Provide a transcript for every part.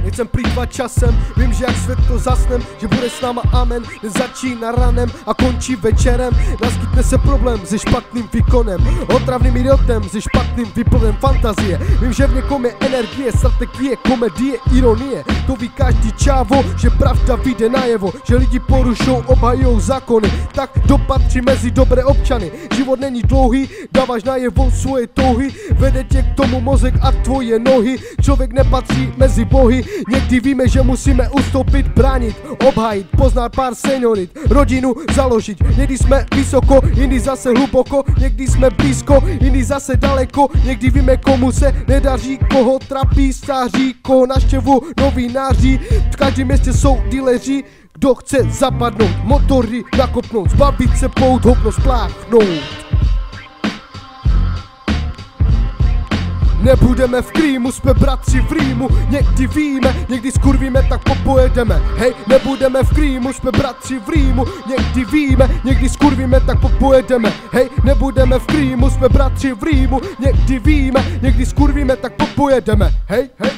nechcem plýtvat časem, vím, že jak svět to zasnem, že bude s náma amen, začíná ranem a končí večerem, naskytne se problém se špatným výkonem, otravným idiotem se špatným výplovem fantazie, vím, že v někom je energie, strategie, komedie, ironie, to ví každý čávo, že pravda vyjde najevo, že lidi porušou, obhajujou zákony, tak dopatří mezi dobré občany, život není dlouhý, dáváš najevo svoje touhy, vede tě k tomu mozek a tvoje nohy, člověk nepatří mezi bohy, někdy víme, že musíme ustoupit, bránit, obhájit, poznat pár seniorit, rodinu založit, někdy jsme vysoko, jindy zase hluboko, někdy jsme blízko, jindy zase daleko, někdy víme, komu se nedaří, koho trapí stáří, koho naštěvu novináři, v každém městě jsou dealeři, kdo chce zapadnout, motory nakopnout, zbavit se pout, hopno spláchnout. Nebudeme v Krýmu, jsme bratři v Rýmu, někdy víme, někdy skurvíme, tak popojedeme. Hej, nebudeme v Krýmu, jsme bratři v Rýmu, někdy víme, někdy skurvíme, tak popojedeme. Hej, nebudeme v Krýmu, jsme bratři v Rýmu, někdy víme, někdy skurvíme, tak popojedeme. Hej, hej.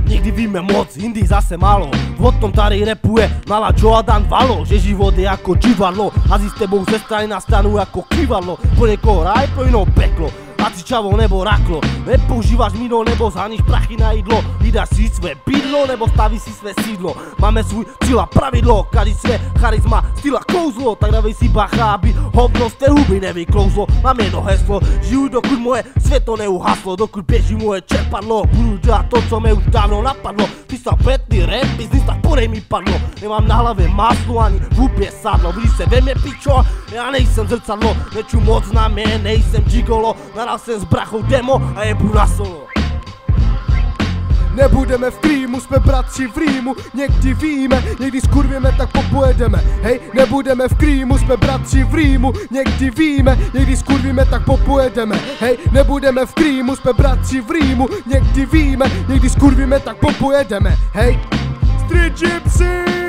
Někdy víme moc, jindy zase málo. O tom tady rapuje Nala Joadan Valo, že život je jako divadlo a s tebou ze strany na stranu jako kývadlo. Pro někoho ráj, pro jinou peklo. A ty čavo nebo raklo, nepoužíváš míno nebo zháníš prachy na jídlo, vydáš si své bydlo nebo stavíš si své sídlo. Máme svůj cíl a pravidlo, každý své charisma, styl a kouzlo, tak dávej si bacha, aby hovno z té huby nevyklouzlo. Mám jedno heslo, žiju dokud moje světlo neuhaslo, dokud běží moje čerpadlo, budu dělat to, co mě už dávno napadlo. Ty sapetný rap business, tak podej mi padlo, nemám na hlavě máslo ani v hubě sadlo, když se ve mě pičo, já nejsem zrcadlo, neču moc na mě, nejsem gigolo, jsem s brachou demo a jebu na solo. Nebudeme v Krýmu, jsme bratři v Rýmu, někdy víme, někdy skurvíme, tak popojedeme. Hej, nebudeme v Krýmu, jsme bratři v Rýmu, někdy víme, někdy skurvíme, tak popojedeme. Hej, nebudeme v Krýmu, jsme bratři v Rýmu, někdy víme, někdy skurvíme, tak popojedeme. Hej, Street Gypsy!